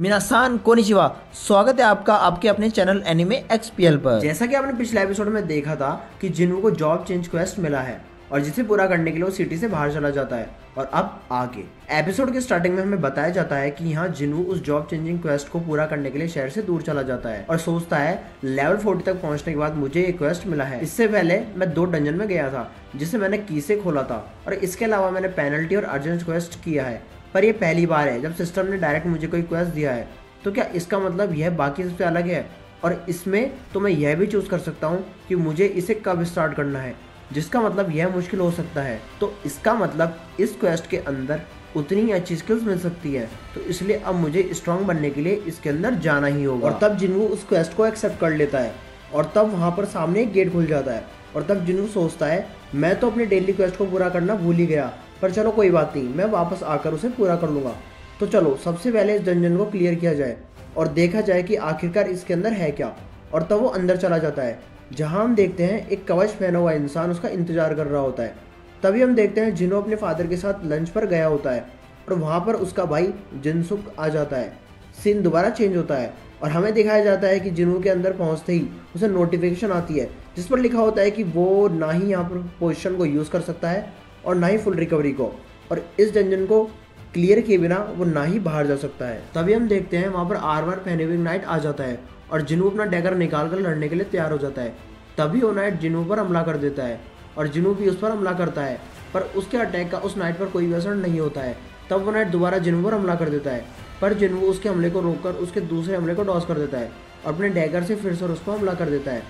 मिनासान konnichiwa. स्वागत है आपका आपके अपने चैनल एनिमे एक्सपीएल पर। जैसा कि आपने पिछले एपिसोड में देखा था कि जिन्हों को जॉब चेंज क्वेस्ट मिला है और जिसे पूरा करने के लिए वो सिटी से बाहर चला जाता है। और अब आगे एपिसोड के स्टार्टिंग में हमें बताया जाता है कि यहाँ जिन्हू उस जॉब चेंजिंग क्वेस्ट को पूरा करने के लिए शहर से दूर चला जाता है और सोचता है लेवल 40 तक पहुंचने के बाद मुझे ये क्वेस्ट मिला है। इससे पहले मैं 2 डंजन में गया था जिसे मैंने की से खोला था और इसके अलावा मैंने पेनल्टी और अर्जेंट क्वेस्ट किया है, पर ये पहली बार है जब सिस्टम ने डायरेक्ट मुझे कोई क्वेस्ट दिया है। तो क्या इसका मतलब यह बाकी सबसे अलग है? और इसमें तो मैं यह भी चूज कर सकता हूँ कि मुझे इसे कब स्टार्ट करना है, जिसका मतलब यह मुश्किल हो सकता है। तो इसका मतलब इस क्वेस्ट के अंदर उतनी ही अच्छी स्किल्स मिल सकती है, तो इसलिए अब मुझे स्ट्रांग बनने के लिए इसके अंदर जाना ही होगा। और तब जिन्हू उस क्वेस्ट को एक्सेप्ट कर लेता है और तब वहाँ पर सामने एक गेट खुल जाता है और तब जिन्हू सोचता है मैं तो अपने डेली क्वेस्ट को पूरा करना भूल ही गया, पर चलो कोई बात नहीं, मैं वापस आकर उसे पूरा कर लूँगा। तो चलो सबसे पहले इस डंजन को क्लियर किया जाए और देखा जाए कि आखिरकार इसके अंदर है क्या। और तब वो अंदर चला जाता है जहां हम देखते हैं एक कवच पहना हुआ इंसान उसका इंतजार कर रहा होता है। तभी हम देखते हैं जिन्हों अपने फादर के साथ लंच पर गया होता है और वहां पर उसका भाई जिनसुक आ जाता है। सीन दोबारा चेंज होता है और हमें दिखाया जाता है कि जिन्हों के अंदर पहुंचते ही उसे नोटिफिकेशन आती है जिस पर लिखा होता है कि वो ना ही यहाँ पर पोजिशन को यूज़ कर सकता है और ना ही फुल रिकवरी को, और इस डंजन को क्लियर किए बिना वो ना ही बाहर जा सकता है। तभी हम देखते हैं वहाँ पर आर्मर पहने हुए नाइट आ जाता है और जिन्हू अपना डैगर निकाल कर लड़ने के लिए तैयार हो जाता है। तभी वो नाइट जिन्हू पर हमला कर देता है और जिन्हू भी उस पर हमला करता है, पर उसके अटैक का उस नाइट पर कोई भी असर नहीं होता है। तब वो नाइट दोबारा जिन्हू पर हमला कर देता है, पर जिन्हू उसके हमले को रोककर उसके दूसरे हमले को डॉस कर देता है और अपने डैगर से फिर से उस पर हमला कर देता है।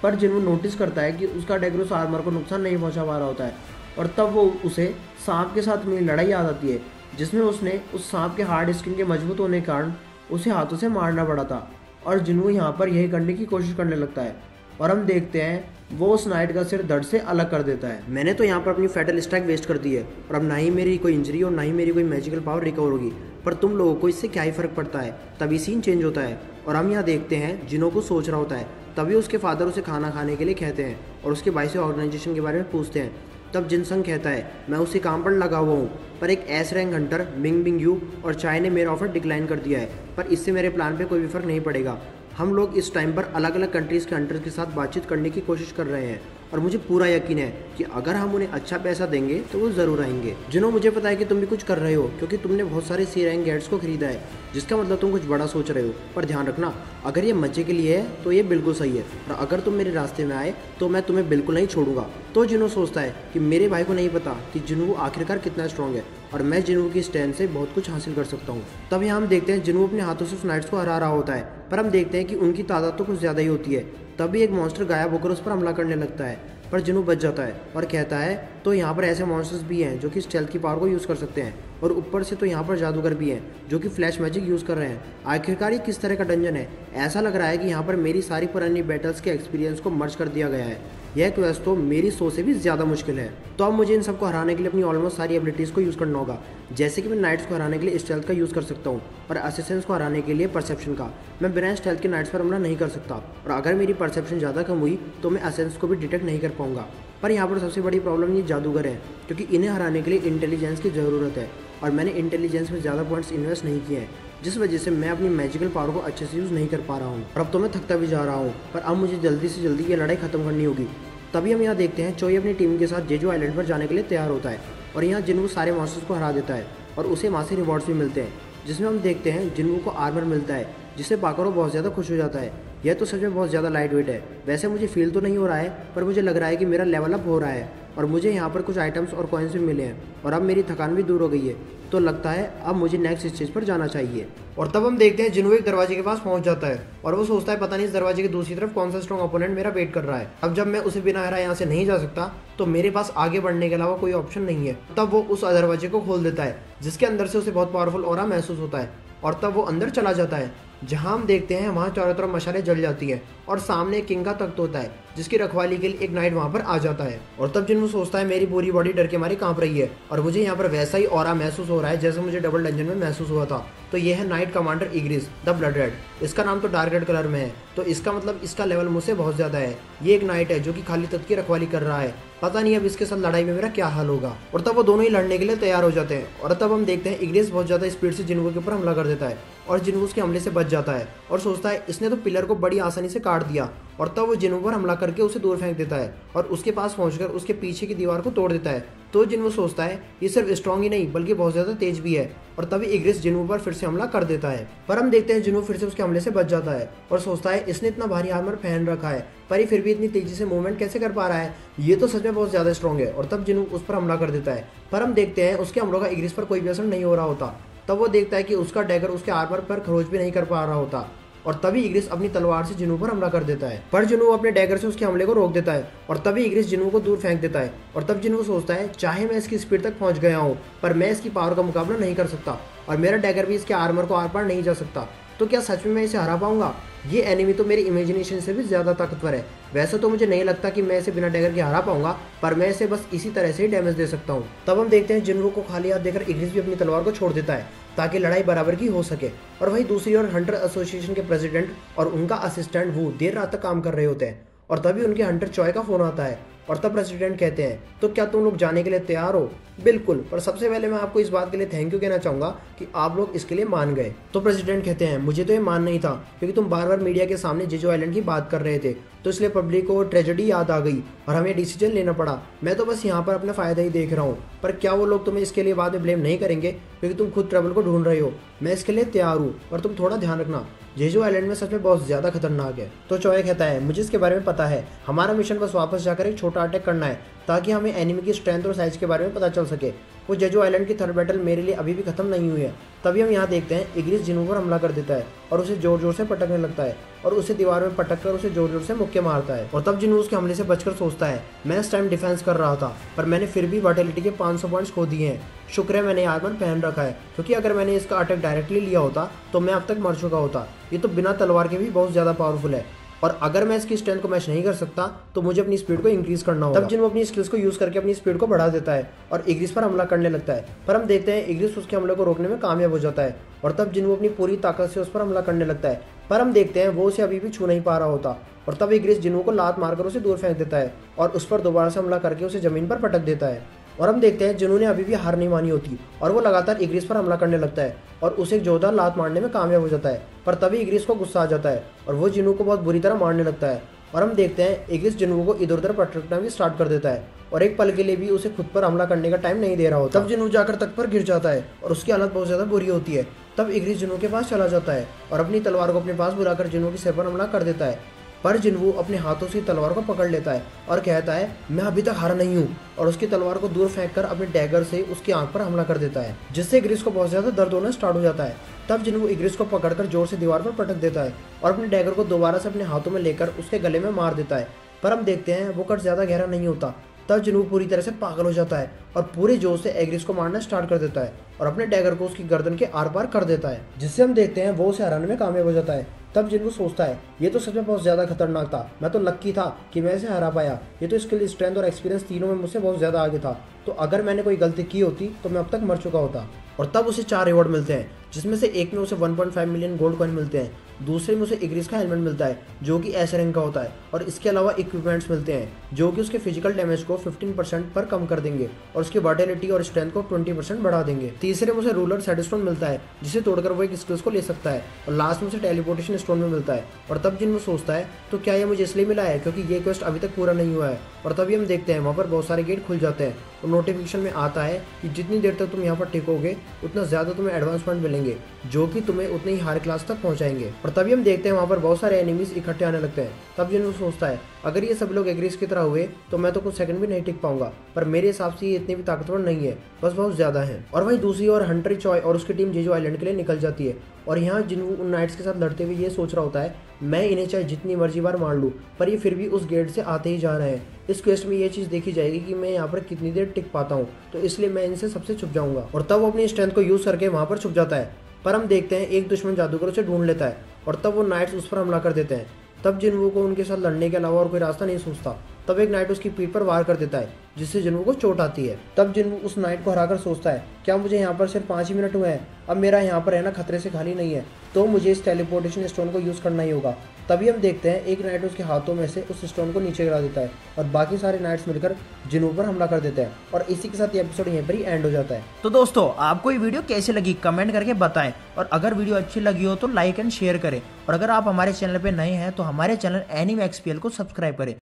पर जिन्हू नोटिस करता है कि उसका डैगर उस आर्मर को नुकसान नहीं पहुँचा पा रहा होता है और तब वो उसे सांप के साथ मेरी लड़ाई याद आती है जिसमें उसने उस सांप के हार्ड स्किन के मजबूत होने के कारण उसे हाथों से मारना पड़ा था। और जिन्हू यहाँ पर यही करने की कोशिश करने लगता है और हम देखते हैं वो उस नाइट का सिर धड़ से अलग कर देता है। मैंने तो यहाँ पर अपनी फैटल स्ट्राइक वेस्ट कर दी है और अब ना ही मेरी कोई इंजरी और ना ही मेरी कोई मैजिकल पावर रिकवर होगी, पर तुम लोगों को इससे क्या ही फर्क पड़ता है। तभी सीन चेंज होता है और हम यहाँ देखते हैं जिन्हों को सोच रहा होता है। तभी उसके फादर उसे खाना खाने के लिए कहते हैं और उसके भाई से ऑर्गेनाइजेशन के बारे में पूछते हैं। तब जिनसंग कहता है मैं उसी काम पर लगा हुआ हूँ, पर एक एस रैंक हंटर बिंग बिंग यू और चाय ने मेरा ऑफर डिक्लाइन कर दिया है, पर इससे मेरे प्लान पे कोई भी फर्क नहीं पड़ेगा। हम लोग इस टाइम पर अलग अलग कंट्रीज़ के हंटर्स के साथ बातचीत करने की कोशिश कर रहे हैं और मुझे पूरा यकीन है कि अगर हम उन्हें अच्छा पैसा देंगे तो वो ज़रूर आएंगे। जिन्हों मुझे पता है कि तुम भी कुछ कर रहे हो क्योंकि तुमने बहुत सारे सी रैंक गेट्स को खरीदा है, जिसका मतलब तुम कुछ बड़ा सोच रहे हो। पर ध्यान रखना, अगर ये मजे के लिए है तो ये बिल्कुल सही है, और अगर तुम मेरे रास्ते में आए तो मैं तुम्हें बिल्कुल नहीं छोड़ूंगा। तो जिन्हों सोचता है कि मेरे भाई को नहीं पता कि जिन्हों आखिरकार कितना स्ट्रॉन्ग है और मैं जिन्हों की स्टैंड से बहुत कुछ हासिल कर सकता हूँ। तब यहाँ हम देखते हैं जिन्हों अपने हाथों से उस नाइट्स को हरा रहा होता है, पर हम देखते हैं कि उनकी तादाद तो कुछ ज़्यादा ही होती है। तभी एक मॉन्स्टर गायब होकर उस पर हमला करने लगता है, पर जिन्हों बच जाता है और कहता है तो यहाँ पर ऐसे मॉन्स्टर्स भी हैं जो कि स्टेल्थ की पावर को यूज़ कर सकते हैं, और ऊपर से तो यहाँ पर जादूगर भी हैं जो कि फ्लैश मैजिक यूज़ कर रहे हैं। आखिरकार ये किस तरह का डंजन है? ऐसा लग रहा है कि यहाँ पर मेरी सारी पुरानी बैटल्स के एक्सपीरियंस को मर्ज कर दिया गया है। यह क्वेस्ट तो मेरी सोच से भी ज़्यादा मुश्किल है। तो अब मुझे इन सबको हराने के लिए अपनी ऑलमोस्ट सारी एबिलिटीज़ को यूज़ करना होगा, जैसे कि मैं नाइट्स को हराने के लिए स्टेल्थ का यूज़ कर सकता हूँ और असिस्टेंस को हराने के लिए परसेप्शन का। मैं बिना स्टेल्थ के नाइट्स पर हमला नहीं कर सकता, और अगर मेरी परसेप्शन ज़्यादा कम हुई तो मैं असेंस को भी डिटेक्ट नहीं कर पाऊंगा। पर यहाँ पर सबसे बड़ी प्रॉब्लम ये जादूगर है, क्योंकि इन्हें हराने के लिए इंटेलिजेंस की ज़रूरत है और मैंने इंटेलिजेंस में ज़्यादा पॉइंट्स इन्वेस्ट नहीं किए हैं, जिस वजह से मैं अपनी मैजिकल पावर को अच्छे से यूज़ नहीं कर पा रहा हूँ। और अब तो मैं थकता भी जा रहा हूँ, पर अब मुझे जल्दी से जल्दी ये लड़ाई खत्म करनी होगी। तभी हम यहाँ देखते हैं चोई अपनी टीम के साथ जेजू आइलैंड पर जाने के लिए तैयार होता है और यहाँ जिन्हों सारे मॉन्स्टर्स को हरा देता है और उसे वहाँ से रिवॉर्ड्स भी मिलते हैं, जिसमें हम देखते हैं जिन्हों को आर्मर मिलता है, जिससे पाकर वो बहुत ज़्यादा खुश हो जाता है। यह तो सच में बहुत ज़्यादा लाइट वेट है। वैसे मुझे फील तो नहीं हो रहा है, पर मुझे लग रहा है कि मेरा लेवल अप हो रहा है और मुझे यहाँ पर कुछ आइटम्स और कॉइन्स भी मिले हैं और अब मेरी थकान भी दूर हो गई है। तो लगता है अब मुझे नेक्स्ट स्टेज पर जाना चाहिए। और तब हम देखते हैं जिन्हों एक दरवाजे के पास पहुंच जाता है और वो सोचता है पता नहीं इस दरवाजे की दूसरी तरफ कौन सा स्ट्रॉन्ग ओपोनेंट मेरा वेट कर रहा है। अब जब मैं उसे बिना हरा यहाँ से नहीं जा सकता तो मेरे पास आगे बढ़ने के अलावा कोई ऑप्शन नहीं है। तब वो उस दरवाजे को खोल देता है, जिसके अंदर से उसे बहुत पावरफुल ऑरा महसूस होता है, और तब वो अंदर चला जाता है जहां हम देखते हैं वहां चारों तरफ मशालें जल जाती हैं और सामने किंग का तख्त होता है जिसकी रखवाली के लिए एक नाइट वहाँ पर आ जाता है। और तब जिन्हों सोचता है मेरी पूरी बॉडी डर के मारे कांप रही है और मुझे यहाँ पर वैसा ही ऑरा महसूस हो रहा है जैसे मुझे डबल डंजन में महसूस हुआ था। तो ये है night commander Igris the blood red. इसका नाम तो डार्क रेड कलर में है, तो इसका मतलब इसका लेवल मुझसे बहुत ज़्यादा है। ये एक नाइट है जो कि खाली तख्त की रखवाली कर रहा है। पता नहीं अब इसके साथ लड़ाई में मेरा क्या हाल होगा। और तब वो दोनों ही लड़ने के लिए तैयार हो जाते हैं। और तब हम देखते हैं इग्रिस बहुत ज़्यादा स्पीड से जिन्हों के ऊपर हमला कर देता है और जिन्हों उसके हमले से बच जाता है और सोचता है इसने तो पिलर को बड़ी आसानी से काट दिया। और तब वो जिन्हों पर हमला करके उसे दूर फेंक देता है और उसके पास पहुंचकर उसके पीछे की दीवार को तोड़ देता है। तो जिन्हों सोचता है ये सिर्फ स्ट्रॉन्ग ही नहीं बल्कि बहुत ज़्यादा तेज भी है। और तभी इग्रिस जिन्हों पर फिर से हमला कर देता है। पर हम देखते हैं जिन्हों फिर से उसके हमले से बच जाता है और सोचता है इसने इतना भारी आर्मर पहन रखा है पर ये फिर भी इतनी तेजी से मूवमेंट कैसे कर पा रहा है, ये तो सच में बहुत ज़्यादा स्ट्रॉन्ग है। और तब जिन्हों उस पर हमला कर देता है। पर हम देखते हैं उसके हमलों का इग्रिस पर कोई भी असर नहीं हो रहा होता। तब वो देखता है कि उसका डैगर उसके आर्मर पर खरोच भी नहीं कर पा रहा होता। और तभी इग्रिस अपनी तलवार से जिन्हों पर हमला कर देता है, पर जिन्हों अपने डैगर से उसके हमले को रोक देता है। और तभी इग्रिस जिन्हों को दूर फेंक देता है। और तब जिन्हों सोचता है चाहे मैं इसकी स्पीड तक पहुंच गया हूँ पर मैं इसकी पावर का मुकाबला नहीं कर सकता और मेरा डैगर भी इसके आर्मर को आर पार नहीं जा सकता। तो क्या सच में मैं इसे हरा पाऊंगा? ये एनिमी तो मेरी इमेजिनेशन से भी ज़्यादा ताकतवर है। वैसे तो मुझे नहीं लगता कि मैं इसे बिना डैगर के हरा पाऊंगा, पर मैं इसे बस इसी तरह से ही डैमेज दे सकता हूँ। तब हम देखते हैं जिन्हों को खाली हाथ देकर इग्रिस भी अपनी तलवार को छोड़ देता है ताकि लड़ाई बराबर की हो सके। और वहीं दूसरी ओर हंटर एसोसिएशन के प्रेसिडेंट और उनका असिस्टेंट वो देर रात तक काम कर रहे होते हैं। और तभी उनके हंटर चॉय का फोन आता है और तब प्रेसिडेंट कहते हैं तो क्या तुम लोग जाने के लिए तैयार हो? बिल्कुल, पर सबसे पहले मैं आपको इस बात के लिए थैंक यू कहना चाहूँगा कि आप लोग इसके लिए मान गए। तो प्रेसिडेंट कहते हैं मुझे तो ये मान नहीं था क्योंकि तुम बार बार मीडिया के सामने जेजो आइलैंड की बात कर रहे थे, तो इसलिए पब्लिक को ट्रेजेडी याद आ गई और हमें डिसीजन लेना पड़ा। मैं तो बस यहाँ पर अपना फ़ायदा ही देख रहा हूँ, पर क्या वो लोग तुम्हें इसके लिए बाद में ब्लेम नहीं करेंगे क्योंकि तुम खुद ट्रबल को ढूंढ रहे हो? मैं इसके लिए तैयार हूँ, पर तुम थोड़ा ध्यान रखना, जेजो आइलैंड में सच में बहुत ज़्यादा खतरनाक है। तो चॉय कहता है मुझे इसके बारे में पता है, हमारा मिशन बस वापस जाकर एक छोटा अटैक करना है ताकि हमें एनिमी की स्ट्रेंथ और साइज के बारे में पता चल सके। वो जेजो आइलैंड की थर्ड बैटल मेरे लिए अभी भी खत्म नहीं हुई है। तभी हम यहाँ देखते हैं इग्रिस जिन्हों पर हमला कर देता है और उसे जोर जोर से पटकने लगता है और उसे दीवार में पटक कर उसे जोर जोर से मुक्के मारता है। और तब जिन्हों उसके हमले से बचकर सोचता है मैं इस टाइम डिफेंस कर रहा था पर मैंने फिर भी वाइटैलिटी के 500 पॉइंट्स खो दिए हैं। शुक्र है मैंने आर्मर पहन रखा है, क्योंकि अगर मैंने इसका अटैक डायरेक्टली लिया होता तो मैं अब तक मर चुका होता। ये तो बिना तलवार के भी बहुत ज़्यादा पावरफुल है और अगर मैं इसकी स्ट्रेंथ को मैच नहीं कर सकता तो मुझे अपनी स्पीड को इंक्रीज करना होगा। तब जिन्हों अपनी स्किल्स को यूज़ करके अपनी स्पीड को बढ़ा देता है और इग्रिस पर हमला करने लगता है। पर हम देखते हैं इग्रिस उसके हमले को रोकने में कामयाब हो जाता है और तब जिन्हों अपनी पूरी ताकत से उस पर हमला करने लगता है। पर हम देखते हैं वो उसे अभी भी छू नहीं पा रहा होता और तब इग्रिस जिन्हों को लात मारकर उसे दूर फेंक देता है और उस पर दोबारा से हमला करके उसे जमीन पर पटक देता है। और हम देखते हैं जिन्होंने अभी भी हार नहीं मानी होती और वो लगातार इग्रिस पर हमला करने लगता है और उसे एक जोरदार लात मारने में कामयाब हो जाता है। पर तभी इग्रिस को गुस्सा आ जाता है और वो जिन्हों को बहुत बुरी तरह मारने लगता है। और हम देखते हैं इग्रिस जिन्हों को इधर उधर पटकना भी स्टार्ट कर देता है और एक पल के लिए भी उसे खुद पर हमला करने का टाइम नहीं दे रहा होता। तब जिन्हों जाकर तख्त पर गिर जाता है और उसकी हालत बहुत ज़्यादा बुरी होती है। तब इग्रिस जिन्हों के पास चला जाता है और अपनी तलवार को अपने पास बुलाकर जिन्हों के सिर पर हमला कर देता है। पर जिन्हों अपने हाथों से तलवार को पकड़ लेता है और कहता है मैं अभी तक हारा नहीं हूँ और उसकी तलवार को दूर फेंककर अपने डैगर से उसकी आंख पर हमला कर देता है, जिससे इग्रिस को बहुत ज़्यादा दर्द होना स्टार्ट हो जाता है। तब जिन्हों इग्रिस को पकड़कर जोर से दीवार पर पटक देता है और अपने डैगर को दोबारा से अपने हाथों में लेकर उसके गले में मार देता है। पर हम देखते हैं वो कट ज़्यादा गहरा नहीं होता। तब जिन्हों पूरी तरह से पागल हो जाता है और पूरे जोर से इग्रिस को मारना स्टार्ट कर देता है और अपने डैगर को उसकी गर्दन के आर पार कर देता है, जिससे हम देखते हैं वो उसे हराने में कामयाब हो जाता है। तब जिन्हों सोचता है ये तो सच में बहुत ज़्यादा खतरनाक था, मैं तो लक्की था कि मैं इसे हरा पाया। ये तो स्किल, स्ट्रेंथ और एक्सपीरियंस तीनों में मुझसे बहुत ज़्यादा आगे था, तो अगर मैंने कोई गलती की होती तो मैं अब तक मर चुका होता। और तब उसे 4 रिवॉर्ड मिलते हैं, जिसमें से एक में उसे 1.5 मिलियन गोल्ड कॉइन मिलते हैं, दूसरे में उसे इग्रिस का हेलमेट मिलता है जो कि एस रैंक का होता है और इसके अलावा इक्विपमेंट्स मिलते हैं जो कि उसके फिजिकल डैमेज को 15% पर कम कर देंगे और उसकी वाइटैलिटी और स्ट्रेंथ को 20% बढ़ा देंगे। तीसरे में उसे रूलर सेट स्टोन मिलता है जिसे तोड़कर वो एक स्किल्स को ले सकता है और लास्ट में उसे टेलीपोर्टेशन स्टोन में मिलता है। और तब जिन वो सोचता है तो क्या ये मुझे इसलिए मिला है क्योंकि ये क्वेस्ट अभी तक पूरा नहीं हुआ है। और तभी हम देखते हैं वहाँ पर बहुत सारे गेट खुल जाते हैं और नोटिफिकेशन में आता है कि जितनी देर तक तुम यहाँ पर टिकोगे उतना ज़्यादा तुम्हें एडवांस पॉइंट मिलेंगे जो कि तुम्हें उतनी ही हाई क्लास तक पहुँचाएंगे। और तभी हम देखते हैं वहाँ पर बहुत सारे एनिमीज इकट्ठे आने लगते हैं। तब जिन वो सोचता है अगर ये सब लोग इग्रिस की तरह हुए तो मैं तो कुछ सेकंड भी नहीं टिक पाऊंगा, पर मेरे हिसाब से ये इतनी भी ताकतवर नहीं है, बस बहुत ज़्यादा है। और वहीं दूसरी ओर हंटर चॉय और उसकी टीम जेजो आइलैंड के लिए निकल जाती है और यहाँ जिन्हों उन नाइट्स के साथ लड़ते हुए ये सोच रहा होता है मैं इन्हें चाहे जितनी मर्जी बार मार लूँ पर ये फिर भी उस गेट से आते ही जा रहे हैं। इस क्वेस्ट में ये चीज़ देखी जाएगी कि मैं यहाँ पर कितनी देर टिक पाता हूँ, तो इसलिए मैं इनसे सबसे छुप जाऊँगा। और तब वो अपनी स्ट्रेंथ को यूज़ करके वहाँ पर छुप जाता है। पर हम देखते हैं एक दुश्मन जादूगर उसे ढूंढ लेता है और तब वो नाइट्स उस पर हमला कर देते हैं, तब जिन्वो को उनके साथ लड़ने के अलावा और कोई रास्ता नहीं सोचता। तब एक नाइट उसकी पीठ पर वार कर देता है, जिससे जिन्वो को चोट आती है। तब जिन्वो उस नाइट को हराकर सोचता है, क्या मुझे यहाँ पर सिर्फ 5 ही मिनट हुए हैं, अब मेरा यहाँ पर रहना खतरे से खाली नहीं है, तो मुझे इस टेलीपोर्टेशन स्टोन को यूज़ करना ही होगा। तभी हम देखते हैं एक नाइट उसके हाथों में से उस स्टोन को नीचे गिरा देता है और बाकी सारे नाइट्स मिलकर जिन्वो पर हमला कर देते हैं और इसी के साथ ये एपिसोड यहीं पर ही एंड हो जाता है। तो दोस्तों, आपको ये वीडियो कैसी लगी कमेंट करके बताएं, और अगर वीडियो अच्छी लगी हो तो लाइक एंड शेयर करें, और अगर आप हमारे चैनल पर नए हैं तो हमारे चैनल एनीमे एक्सपीएल को सब्सक्राइब करें।